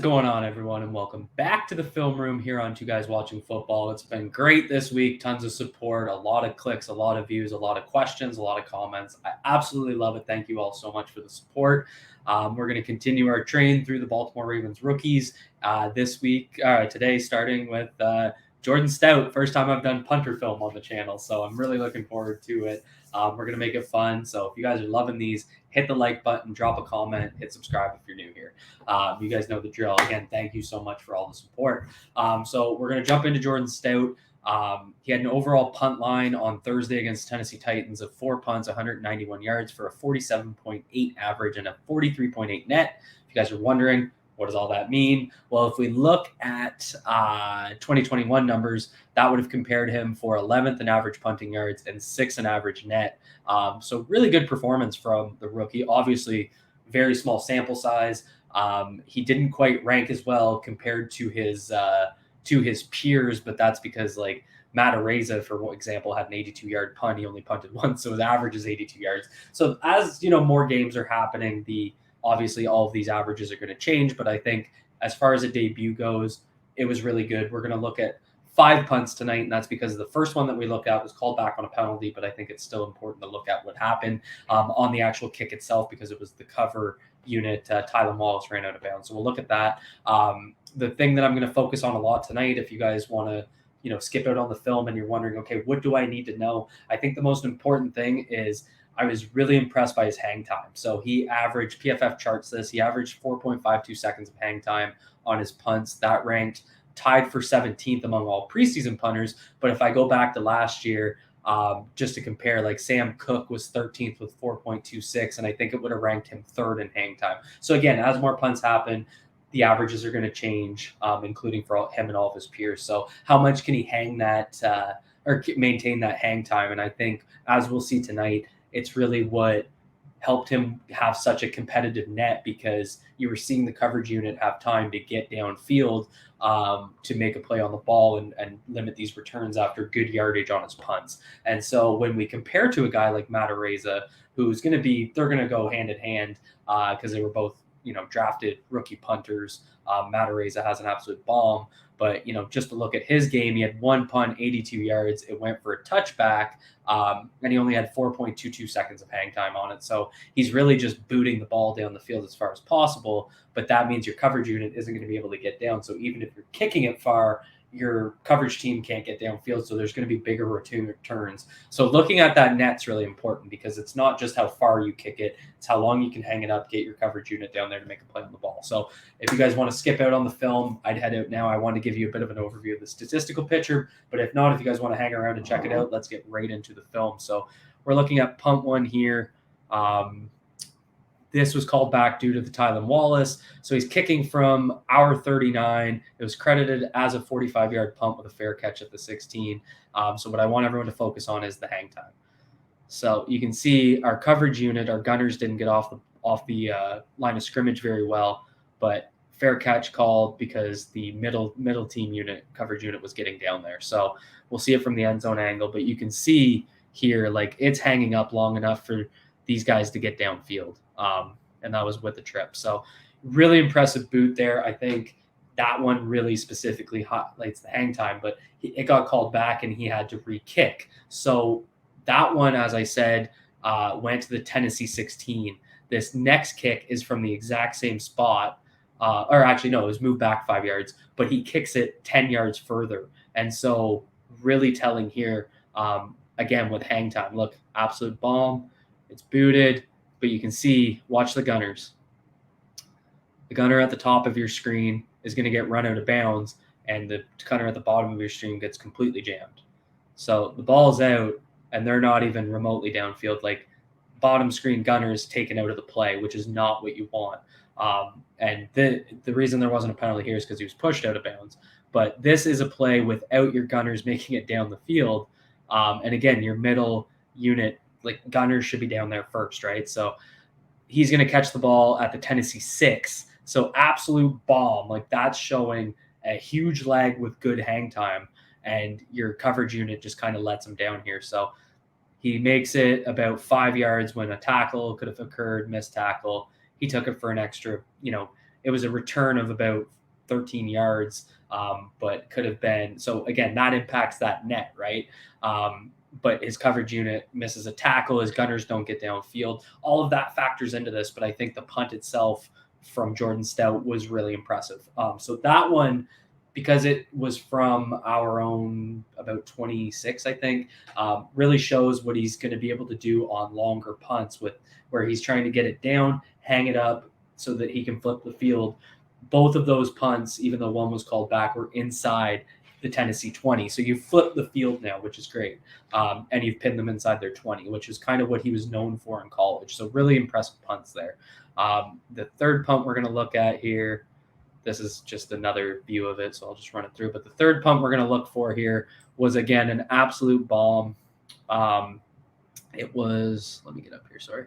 going on, everyone, and welcome back to the film room here on Two Guys Watching Football. It's been great this week. Tons of support, a lot of clicks, a lot of views, a lot of questions, a lot of comments. I absolutely love it. Thank you all so much for the support. We're going to continue our train through the Baltimore Ravens rookies today, starting with Jordan Stout. First time I've done punter film on the channel, so I'm really looking forward to it. We're going to make it fun. So if you guys are loving these, hit the like button, drop a comment, hit subscribe if you're new here. You guys know the drill. Again, thank you so much for all the support. So we're going to jump into Jordan Stout. He had an overall punt line on Thursday against Tennessee Titans of 4 punts, 191 yards for a 47.8 average and a 43.8 net. If you guys are wondering, what does all that mean? Well, if we look at 2021 numbers, that would have compared him for 11th in average punting yards and 6th in average net. So really good performance from the rookie. Obviously, very small sample size. He didn't quite rank as well compared to his peers, but that's because like Matt Araiza, for example, had an 82-yard punt. He only punted once, so his average is 82 yards. So as more games are happening, obviously all of these averages are going to change, but I think as far as a debut goes, it was really good. We're going to look at 5 punts tonight, and that's because the first one that we look at was called back on a penalty, but I think it's still important to look at what happened on the actual kick itself because it was the cover unit. Tylan Wallace ran out of bounds. So we'll look at that. The thing that I'm going to focus on a lot tonight, if you guys want to skip out on the film and you're wondering, okay, what do I need to know? I think the most important thing is I was really impressed by his hang time. So he averaged, PFF charts this, he averaged 4.52 seconds of hang time on his punts. That ranked tied for 17th among all preseason punters. But if I go back to last year, just to compare, like Sam Cook was 13th with 4.26, and I think it would have ranked him 3rd in hang time. So again, as more punts happen, the averages are going to change, including for him and all of his peers. So how much can he hang that or maintain that hang time? And I think, as we'll see tonight, it's really what helped him have such a competitive net because you were seeing the coverage unit have time to get downfield to make a play on the ball and limit these returns after good yardage on his punts. And so when we compare to a guy like Matt Araiza, who's going to be, they're going to go hand in hand because they were both, drafted rookie punters. Matt Araiza has an absolute bomb. But, just to look at his game, he had 1 punt, 82 yards. It went for a touchback, and he only had 4.22 seconds of hang time on it. So he's really just booting the ball down the field as far as possible. But that means your coverage unit isn't going to be able to get down. So even if you're kicking it far, your coverage team can't get downfield. So there's going to be bigger returns. So looking at that net's really important because it's not just how far you kick it. It's how long you can hang it up, get your coverage unit down there to make a play on the ball. So if you guys want to skip out on the film, I'd head out now. I want to give you a bit of an overview of the statistical picture. But if not, if you guys want to hang around and check it out, let's get right into the film. So we're looking at punt 1 here. This was called back due to the Tylan Wallace. So he's kicking from our 39. It was credited as a 45-yard punt with a fair catch at the 16. So what I want everyone to focus on is the hang time. So you can see our coverage unit, our gunners didn't get off the line of scrimmage very well, but fair catch called because the middle team unit, coverage unit, was getting down there. So we'll see it from the end zone angle, but you can see here, like, it's hanging up long enough for these guys to get downfield. And that was with the trip. So really impressive boot there. I think that one really specifically highlights the hang time, but it got called back and he had to re-kick. So that one, as I said, went to the Tennessee 16. This next kick is from the exact same spot. Or actually, no, it was moved back 5 yards, but he kicks it 10 yards further. And so really telling here, again, with hang time. Look, absolute bomb. It's booted. But you can see, watch the gunners. The gunner at the top of your screen is going to get run out of bounds, and the gunner at the bottom of your screen gets completely jammed. So the ball's out, and they're not even remotely downfield. Like, bottom screen gunner is taken out of the play, which is not what you want. And the reason there wasn't a penalty here is because he was pushed out of bounds. But this is a play without your gunners making it down the field. And again, your middle unit, like, gunners should be down there first, right? So he's going to catch the ball at the Tennessee 6. So absolute bomb. Like, that's showing a huge leg with good hang time, and your coverage unit just kind of lets him down here. So he makes it about 5 yards when a tackle could have occurred, missed tackle. He took it for an extra, It was a return of about 13 yards, but could have been. So again, that impacts that net, right? But his coverage unit misses a tackle. His gunners don't get downfield. All of that factors into this, but I think the punt itself from Jordan Stout was really impressive. So that one, because it was from our own about 26, I think, really shows what he's going to be able to do on longer punts with where he's trying to get it down, hang it up so that he can flip the field. Both of those punts, even though one was called back, were inside the Tennessee 20. So you flip the field now, which is great. And you've pinned them inside their 20, which is kind of what he was known for in college. So really impressive punts there. The third punt we're going to look at here, this is just another view of it, so I'll just run it through. But the third punt we're going to look for here was, again, an absolute bomb. It was, let me get up here, sorry.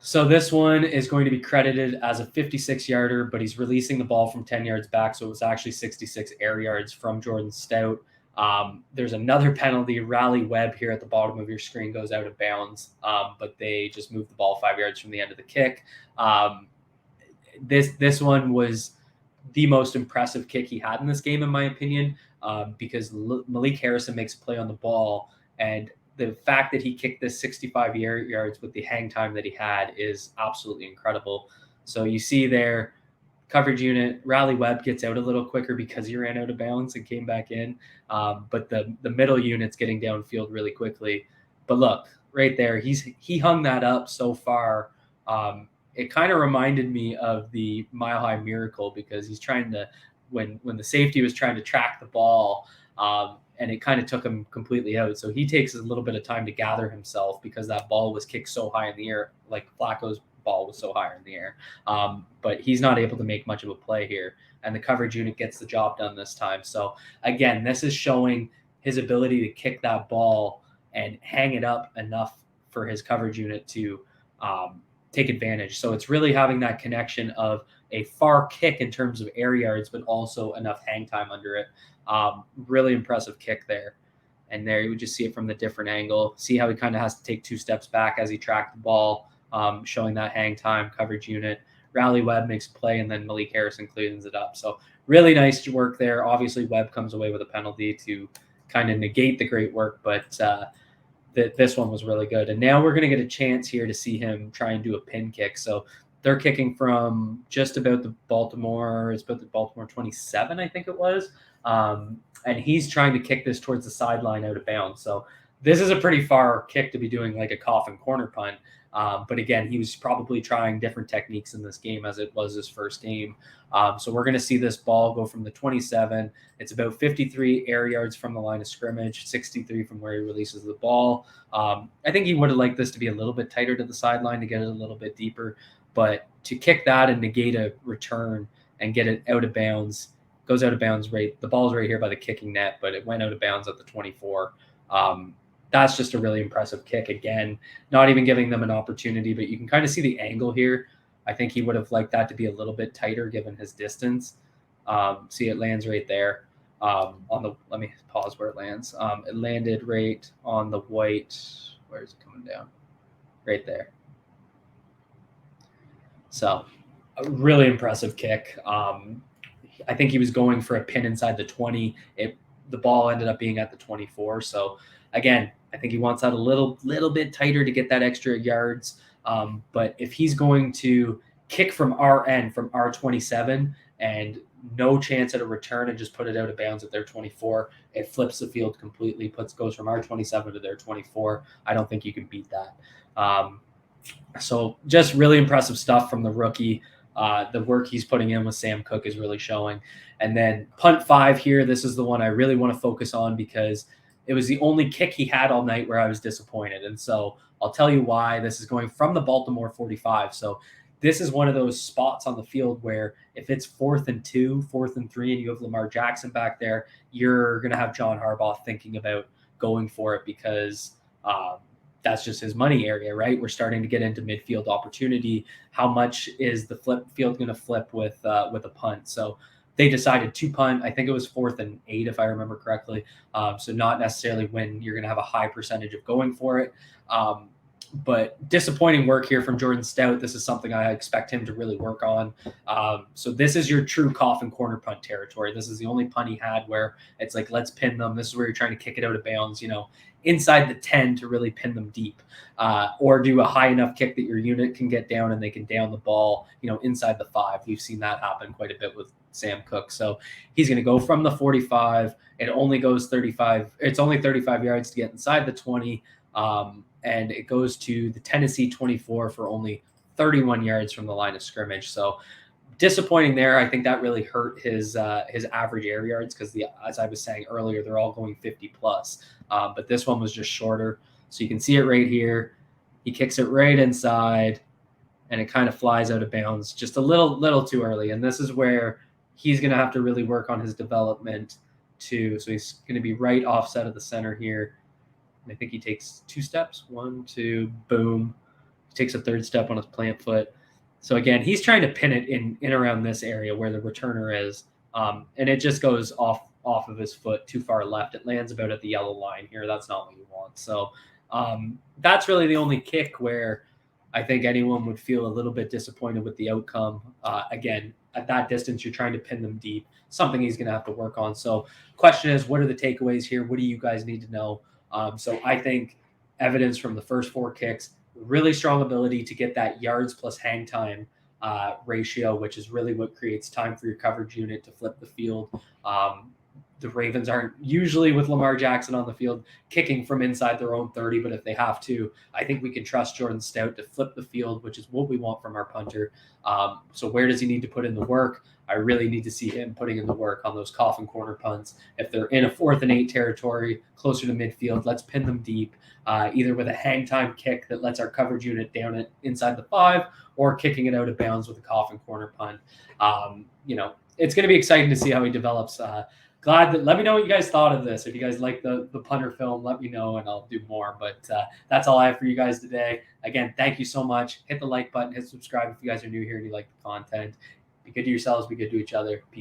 So this one is going to be credited as a 56-yarder, but he's releasing the ball from 10 yards back, so it was actually 66 air yards from Jordan Stout. There's another penalty. Rally Webb here at the bottom of your screen goes out of bounds, but they just moved the ball 5 yards from the end of the kick. This one was the most impressive kick he had in this game, in my opinion, because Malik Harrison makes a play on the ball, and the fact that he kicked this 65 yards with the hang time that he had is absolutely incredible. So you see there, coverage unit, Rally Webb gets out a little quicker because he ran out of bounds and came back in, but the middle unit's getting downfield really quickly. But look, right there, he hung that up so far. It kind of reminded me of the Mile High Miracle, because he's trying to, when the safety was trying to track the ball, and it kind of took him completely out. So he takes a little bit of time to gather himself because that ball was kicked so high in the air, like Flacco's ball was so high in the air. But he's not able to make much of a play here, and the coverage unit gets the job done this time. So again, this is showing his ability to kick that ball and hang it up enough for his coverage unit to take advantage. So it's really having that connection of a far kick in terms of air yards, but also enough hang time under it. Really impressive kick there. And there you would just see it from the different angle. See how he kind of has to take 2 steps back as he tracked the ball, showing that hang time, coverage unit. Rally Webb makes a play, and then Malik Harrison cleans it up. So really nice work there. Obviously, Webb comes away with a penalty to kind of negate the great work, but this one was really good. And now we're going to get a chance here to see him try and do a pin kick. So they're kicking from just about the Baltimore, it's about the Baltimore 27, I think it was. And he's trying to kick this towards the sideline out of bounds. So this is a pretty far kick to be doing like a coffin corner punt. But again, he was probably trying different techniques in this game as it was his first game. So we're going to see this ball go from the 27. It's about 53 air yards from the line of scrimmage, 63 from where he releases the ball. I think he would have liked this to be a little bit tighter to the sideline to get it a little bit deeper. But to kick that and negate a return and get it out of bounds, goes out of bounds right. The ball's right here by the kicking net, but it went out of bounds at the 24. That's just a really impressive kick. Again, not even giving them an opportunity, but you can kind of see the angle here. I think he would have liked that to be a little bit tighter given his distance. See, it lands right there let me pause where it lands. It landed right on the white. Where is it coming down? Right there. So a really impressive kick. I think he was going for a pin inside the 20. The ball ended up being at the 24. So again, I think he wants that a little bit tighter to get that extra yards. But if he's going to kick from our end, from our 27, and no chance at a return and just put it out of bounds at their 24, it flips the field completely, goes from our 27 to their 24. I don't think you can beat that. So just really impressive stuff from the rookie. The work he's putting in with Sam Cook is really showing. And then punt 5 here, this is the one I really want to focus on because it was the only kick he had all night where I was disappointed. And so I'll tell you why. This is going from the Baltimore 45. So this is one of those spots on the field where if it's 4th and 2, 4th and 3, and you have Lamar Jackson back there, you're going to have John Harbaugh thinking about going for it because that's just his money area, right? We're starting to get into midfield opportunity. How much is the field going to flip with a punt? So they decided to punt. I think it was 4th and 8, if I remember correctly. So not necessarily when you're going to have a high percentage of going for it. But disappointing work here from Jordan Stout. This is something I expect him to really work on. So this is your true coffin corner punt territory. This is the only punt he had where it's like, let's pin them. This is where you're trying to kick it out of bounds, inside the 10 to really pin them deep, or do a high enough kick that your unit can get down and they can down the ball, inside the 5. We've seen that happen quite a bit with Sam Cook. So he's going to go from the 45. It only goes 35. It's only 35 yards to get inside the 20. And it goes to the Tennessee 24 for only 31 yards from the line of scrimmage. So disappointing there. I think that really hurt his average air yards because, as I was saying earlier, they're all going 50 plus. But this one was just shorter. So you can see it right here. He kicks it right inside, and it kind of flies out of bounds just a little too early. And this is where he's going to have to really work on his development too. So he's going to be right offset of the center here. And I think he takes 2 steps. 1, 2, boom. He takes a 3rd step on his plant foot. So again, he's trying to pin it in around this area where the returner is. And it just goes off of his foot too far left. It lands about at the yellow line here. That's not what you want. So that's really the only kick where I think anyone would feel a little bit disappointed with the outcome. Again, at that distance, you're trying to pin them deep. Something he's going to have to work on. So question is, what are the takeaways here? What do you guys need to know? So I think evidence from the first 4 kicks, really strong ability to get that yards plus hang time ratio, which is really what creates time for your coverage unit to flip the field. The Ravens aren't usually, with Lamar Jackson on the field, kicking from inside their own 30, but if they have to, I think we can trust Jordan Stout to flip the field, which is what we want from our punter. So where does he need to put in the work? I really need to see him putting in the work on those coffin corner punts. If they're in a 4th and 8 territory, closer to midfield, let's pin them deep, either with a hang time kick that lets our coverage unit down it inside the 5, or kicking it out of bounds with a coffin corner punt. It's going to be exciting to see how he develops. Let me know what you guys thought of this. If you guys like the punter film, let me know and I'll do more. But that's all I have for you guys today. Again, thank you so much. Hit the like button, hit subscribe if you guys are new here and you like the content. Be good to yourselves, be good to each other. Peace.